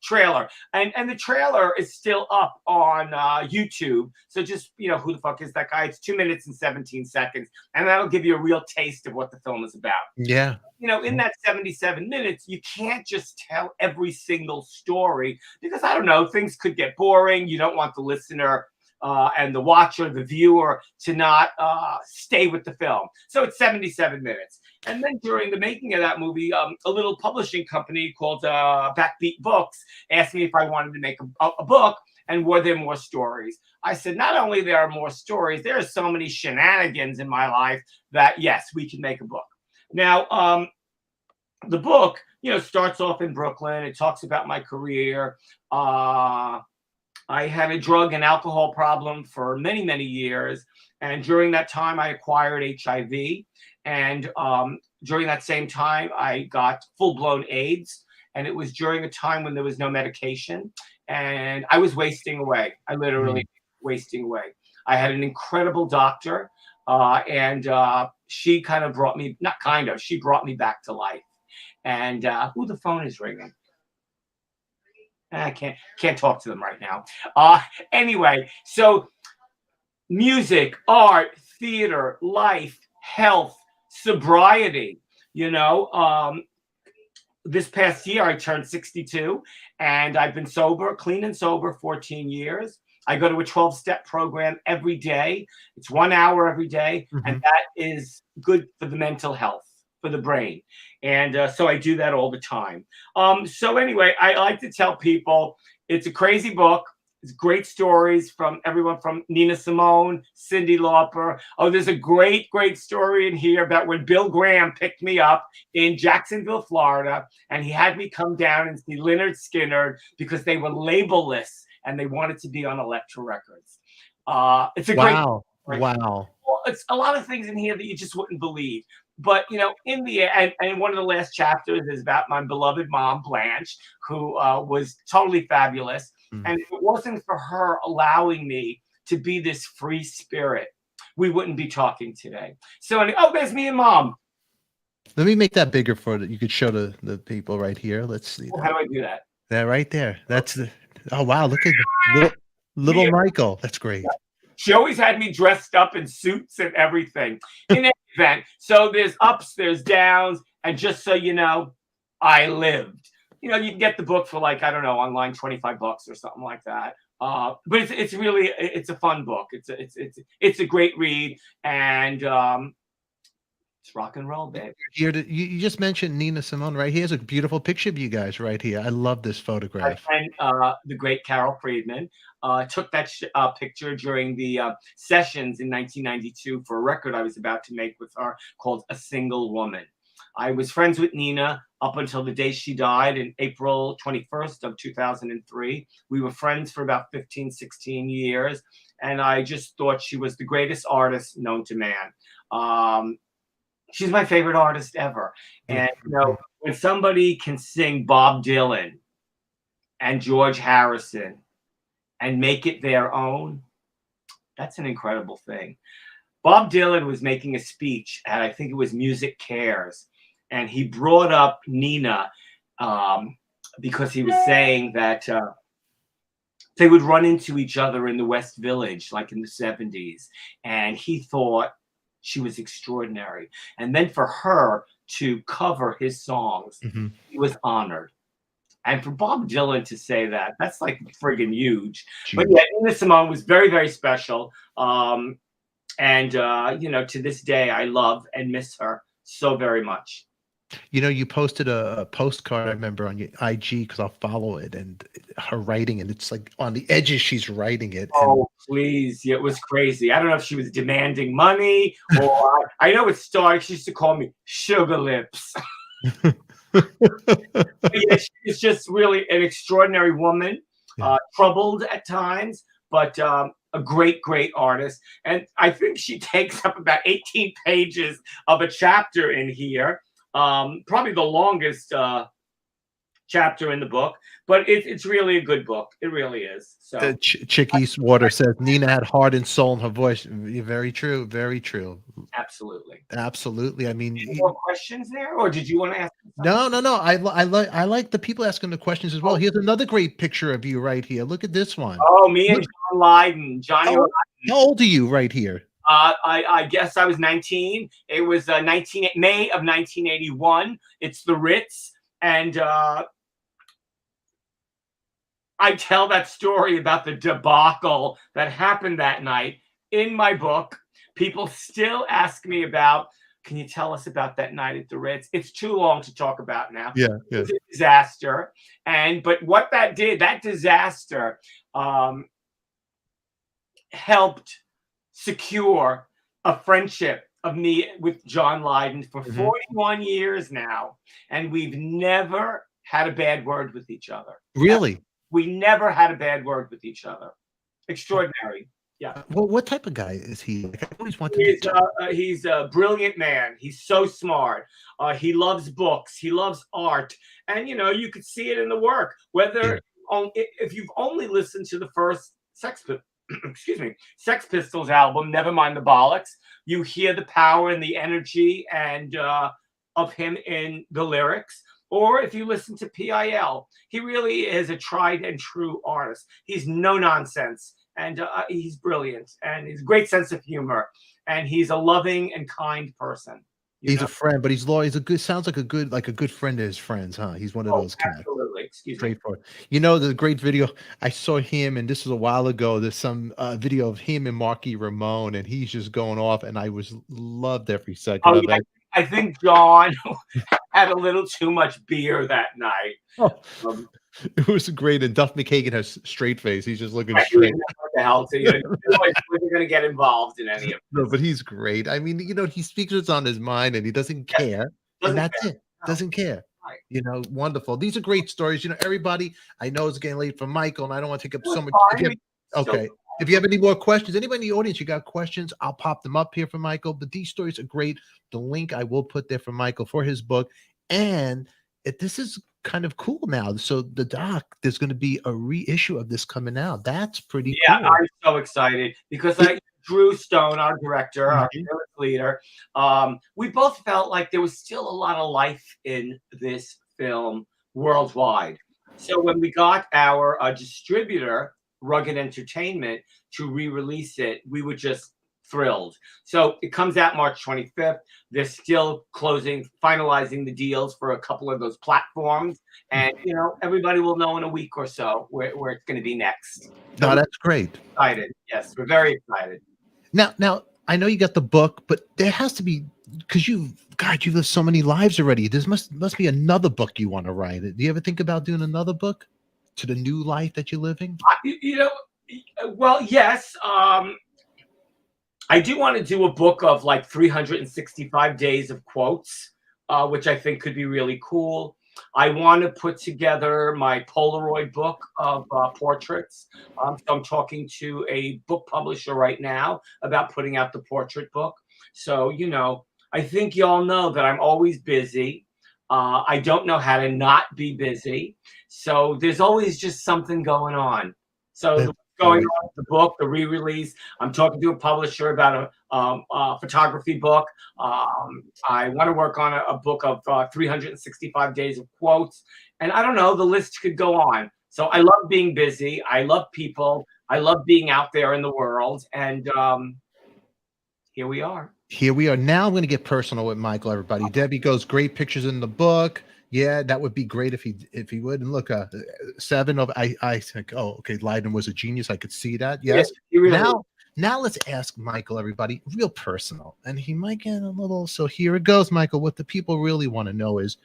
trailer. And the trailer is still up on YouTube. So just, who the fuck is that guy? It's 2 minutes and 17 seconds. And that'll give you a real taste of what the film is about. Yeah. In that 77 minutes, you can't just tell every single story because, I don't know, things could get boring. You don't want the listener and the watcher, the viewer, to not stay with the film. So it's 77 minutes. And then during the making of that movie, a little publishing company called Backbeat Books asked me if I wanted to make a book and were there more stories. I said, not only there are more stories, there are so many shenanigans in my life that, yes, we can make a book. Now, the book, starts off in Brooklyn. It talks about my career. I had a drug and alcohol problem for many, many years. And during that time, I acquired HIV. And during that same time, I got full-blown AIDS. And it was during a time when there was no medication. And I was wasting away. I literally wasting away. I had an incredible doctor. And she kind of brought me, not kind of, she brought me back to life. And the phone is ringing. I can't talk to them right now. Anyway, so music, art, theater, life, health, sobriety, this past year I turned 62 and I've been sober, clean and sober 14 years. I go to a 12-step program every day. It's 1 hour every day. And that is good for the mental health, for the brain. And so I do that all the time. So anyway, I like to tell people it's a crazy book. It's great stories from everyone from Nina Simone, Cyndi Lauper. Oh, there's a great, great story in here about when Bill Graham picked me up in Jacksonville, Florida, and he had me come down and see Lynyrd Skynyrd because they were labelless and they wanted to be on Elektra Records. It's a great story. Wow. Well, it's a lot of things in here that you just wouldn't believe. But, in the end, and one of the last chapters is about my beloved mom, Blanche, who was totally fabulous. And if it wasn't for her allowing me to be this free spirit, we wouldn't be talking today. So, there's me and Mom. Let me make that bigger you could show the people right here. Let's see. How do I do that? That right there. That's oh, wow. Look at little Michael. That's great. She always had me dressed up in suits and everything. In any event, so there's ups, there's downs, and just so you know, I lived. You can get the book for online $25 or something like that. But it's really a fun book. It's a great read, and it's rock and roll, babe. You just mentioned Nina Simone, right? Here's a beautiful picture of you guys right here. I love this photograph. And the great Carol Friedman took that picture during the sessions in 1992 for a record I was about to make with her called A Single Woman. I was friends with Nina up until the day she died in April 21st of 2003. We were friends for about 15, 16 years. And I just thought she was the greatest artist known to man. She's my favorite artist ever. And, you know, when somebody can sing Bob Dylan and George Harrison and make it their own, that's an incredible thing. Bob Dylan was making a speech at, I think it was Music Cares, and he brought up Nina because he was saying that they would run into each other in the West Village, like in the 70s, and he thought she was extraordinary. And then for her to cover his songs, he was honored. And for Bob Dylan to say that, that's like friggin' huge. Jeez. But yeah, Nina Simone was very, very special. And, you know, to this day, I love and miss her so very much. You know, you posted a postcard, I remember, on your IG, because I'll follow it, and her writing, and it's like on the edges she's writing it. Oh, please. Yeah, it was crazy. I don't know if she was demanding money, or I know it started, she used to call me Sugar Lips. Yeah, she's just really an extraordinary woman, troubled at times, but a great, great artist. And I think she takes up about 18 pages of a chapter in here. Probably the longest chapter in the book, but it's really a good book. It really is. So Chick Eastwater says Nina had heart and soul in her voice. Very true. Very true. Absolutely. Absolutely. I mean, any more questions there, or did you want to ask? No. I like the people asking the questions as well. Here's another great picture of you right here. Look at this one. Oh, me and John Lydon. Johnny. How old are you right here? I guess I was 19. It was May of 1981. It's the Ritz, and I tell that story about the debacle that happened that night in my book. People still ask me about, can you tell us about that night at the Ritz? It's too long to talk about now. Yeah. It was a disaster. But what that did, that disaster helped secure a friendship of me with John Lydon for 41 years now. And we've never had a bad word with each other. Really? We never had a bad word with each other. Extraordinary. Yeah. Well, what type of guy is he? Like, I always want he's a brilliant man. He's so smart. He loves books. He loves art. And, you know, you could see it in the work. Whether if you've only listened to the first Sex Pistols album, never mind the bollocks, you hear the power and the energy and of him in the lyrics. Or if you listen to PIL, he really is a tried and true artist. He's no nonsense, and he's brilliant, and he's a great sense of humor, and he's a loving and kind person. He's a friend, but he's loyal. He's a good. Sounds like a good friend to his friends, huh? He's one of those kind. Absolutely. Excuse me. Straightforward. You know, the great video I saw him, and this was a while ago. There's some video of him and Marky Ramone, and he's just going off, and I loved every second of it. I think John had a little too much beer that night. It was great, and Duff McKagan has straight face. He's just looking straight. What the hell? So you're going to get involved in any of it. No, but he's great. I mean, you know, he speaks what's on his mind, and he doesn't care, and that's it. Doesn't care. Right. You know, wonderful. These are great stories. You know, everybody. I know it's getting late for Michael, and I don't want to take up so much. Okay. If you have any more questions, anybody in the audience, you got questions, I'll pop them up here for Michael. But these stories are great. The link I will put there for Michael for his book. And this is kind of cool now. So the doc, there's going to be a reissue of this coming out. That's pretty cool. Yeah, I'm so excited because Drew Stone, our director, our leader, we both felt like there was still a lot of life in this film worldwide. So when we got our distributor, Rugged Entertainment, to re-release it, we were just thrilled. So it comes out March 25th. They're still finalizing the deals for a couple of those platforms. And, you know, everybody will know in a week or so where it's going to be next. No, that's great. Excited. Yes, we're very excited. Now, I know you got the book, but there has to be, because you've lived so many lives already. There must be another book you want to write. Do you ever think about doing another book to the new life that you're living? You know, well, yes. I do want to do a book of like 365 days of quotes which I think could be really cool. I want to put together my Polaroid book of portraits. So I'm talking to a book publisher right now about putting out the portrait book. So, you know, I think y'all know that I'm always busy. I don't know how to not be busy. So there's always just something going on. So what's going on with the book, the re-release. I'm talking to a publisher about a photography book. I want to work on a book of 365 days of quotes. And I don't know, the list could go on. So I love being busy. I love people. I love being out there in the world. And here we are. Here we are. Now I'm going to get personal with Michael, everybody. Debbie goes, great pictures in the book. Yeah, that would be great if he would. And look, 7 of I think, oh, okay, Lydon was a genius. I could see that. Yes. Yeah, really now let's ask Michael, everybody, real personal. And he might get a little, so here it goes, Michael. What the people really want to know is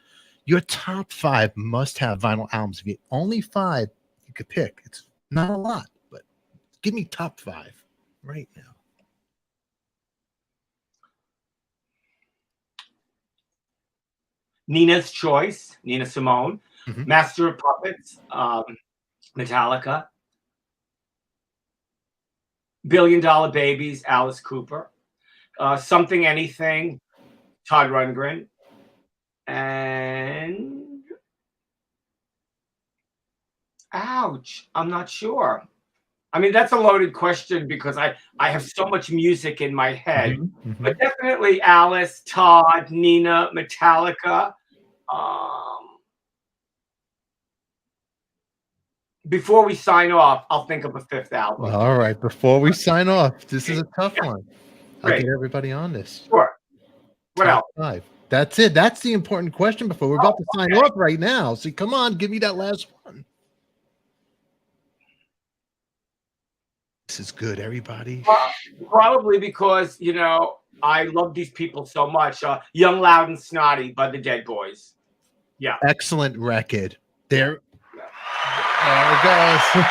your top 5 must-have vinyl albums. If you only 5 you could pick. It's not a lot, but give me top 5 right now. Nina's Choice, Nina Simone, Master of Puppets, Metallica, Billion Dollar Babies, Alice Cooper, Something Anything, Todd Rundgren, and ouch, I'm not sure. I mean, that's a loaded question because I have so much music in my head, but definitely Alice, Todd, Nina, Metallica. Before we sign off, I'll think of a 5th album. All right, before we sign off, this is a tough one. I'll Great. get everybody on this. Sure. What Top else? 5. That's it. That's the important question before we're about to sign off right now. So come on, give me that last one. This is good, everybody. Probably because, you know, I love these people so much. Young, Loud, and Snotty by the Dead Boys. Yeah. Excellent record. There it goes.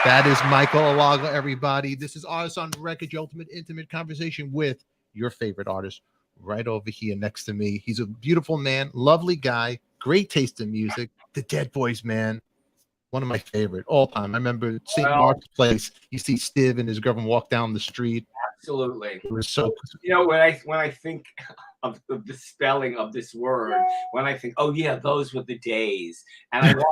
That is Michael Alago, everybody. This is Artists on Record, your ultimate intimate conversation with your favorite artist right over here next to me. He's a beautiful man, lovely guy, great taste in music. The Dead Boys, man. One of my favorite all time. I remember St. Mark's Place. You see Stiv and his girlfriend walk down the street. Absolutely. It was so. You know, when I think of the spelling of this word, when I think, oh yeah, those were the days, and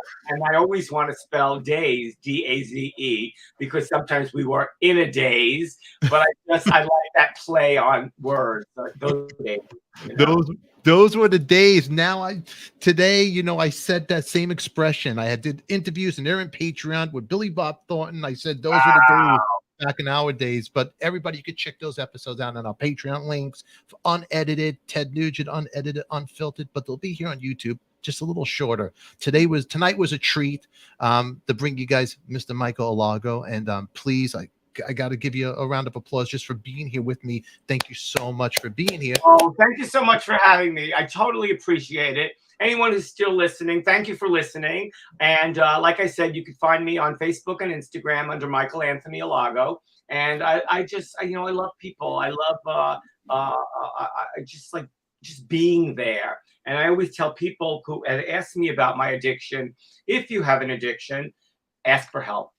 I always want to spell days, D-A-Z-E, because sometimes we were in a daze. But I like that play on words. Those days. You know? Those were the days. Now today, you know, I said that same expression. I did interviews and they're in Patreon with Billy Bob Thornton. I said those were the days back in our days. But everybody, you could check those episodes out on our Patreon links, unedited, Ted Nugent, unedited, unfiltered. But they'll be here on YouTube, just a little shorter. Tonight was a treat to bring you guys Mr. Michael Alago, and please, I got to give you a round of applause just for being here with me. Thank you so much for being here. Oh, thank you so much for having me. I totally appreciate it. Anyone who's still listening, thank you for listening. And like I said, you can find me on Facebook and Instagram under Michael Anthony Alago. And I love people. I love just being there. And I always tell people who ask me about my addiction, if you have an addiction, ask for help.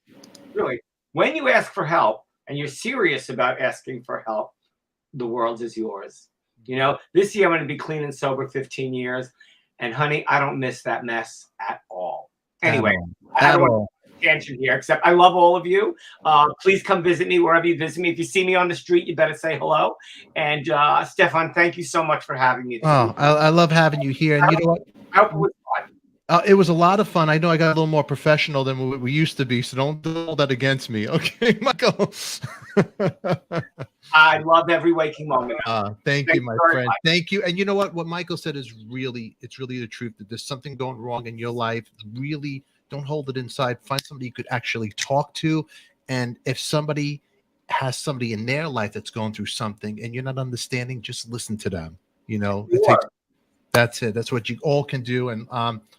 Really. When you ask for help and you're serious about asking for help, the world is yours. You know, this year I'm going to be clean and sober 15 years. And honey, I don't miss that mess at all. Anyway, I don't want to tangent here, except I love all of you. Please come visit me wherever you visit me. If you see me on the street, you better say hello. And Stefan, thank you so much for having me. I love having you here. And you know what? I hope it was fun. It was a lot of fun. I know I got a little more professional than we used to be, so don't hold that against me. Okay, Michael. I love every waking moment. Thank you, my friend. Much. Thank you. And you know what? What Michael said is really the truth. That there's something going wrong in your life. Really, don't hold it inside. Find somebody you could actually talk to. And if somebody has somebody in their life that's going through something and you're not understanding, just listen to them. You know, that's it. That's what you all can do. And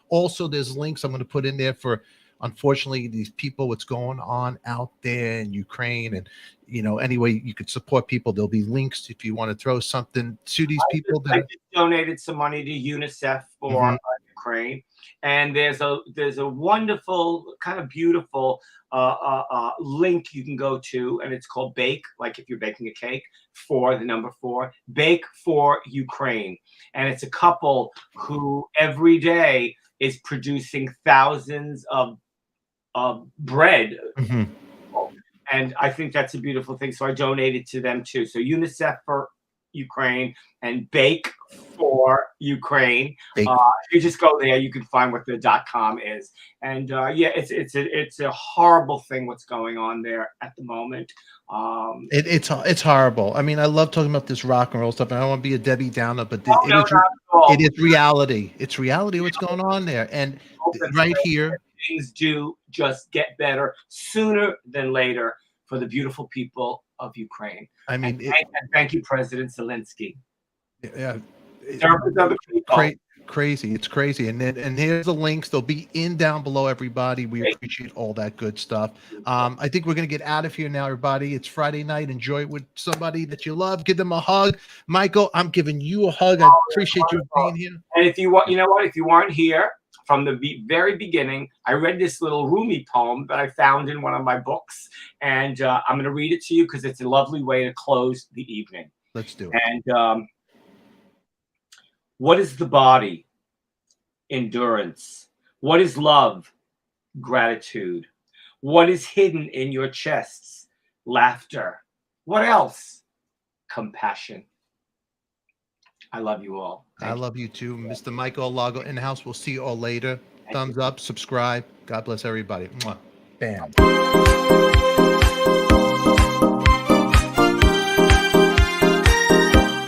also there's links I'm going to put in there for unfortunately, these people, what's going on out there in Ukraine, and any way you could support people, there'll be links if you want to throw something to these people. I just donated some money to UNICEF for Ukraine, and there's a wonderful, kind of beautiful link you can go to, and it's called Bake, like if you're baking a cake, for the number 4, Bake for Ukraine, and it's a couple who every day is producing thousands of bread. And I think that's a beautiful thing. So I donated to them too. So UNICEF for Ukraine and Bake for Ukraine. You just go there, you can find what the .com is. And yeah, it's a horrible thing what's going on there at the moment. It's horrible. I mean, I love talking about this rock and roll stuff, and I don't want to be a Debbie Downer, but it is reality. It's reality what's going on there. And right here, things do just get better sooner than later for the beautiful people of Ukraine. I mean, and thank you, President Zelensky. Yeah, crazy. It's crazy. And here's the links. They'll be down below, everybody. We appreciate all that good stuff. I think we're going to get out of here now, everybody. It's Friday night. Enjoy it with somebody that you love. Give them a hug. Michael, I'm giving you a hug. I appreciate you being here. And if you want, you know what? If you weren't here from the very beginning, I read this little Rumi poem that I found in one of my books, and I'm going to read it to you because it's a lovely way to close the evening. Let's do it. And what is the body? Endurance. What is love? Gratitude. What is hidden in your chests? Laughter. What else? Compassion. I love you all. I love you too, Mr. Michael Alago in the house. We'll see you all later. Thumbs up, subscribe. God bless everybody. Mwah. Bam.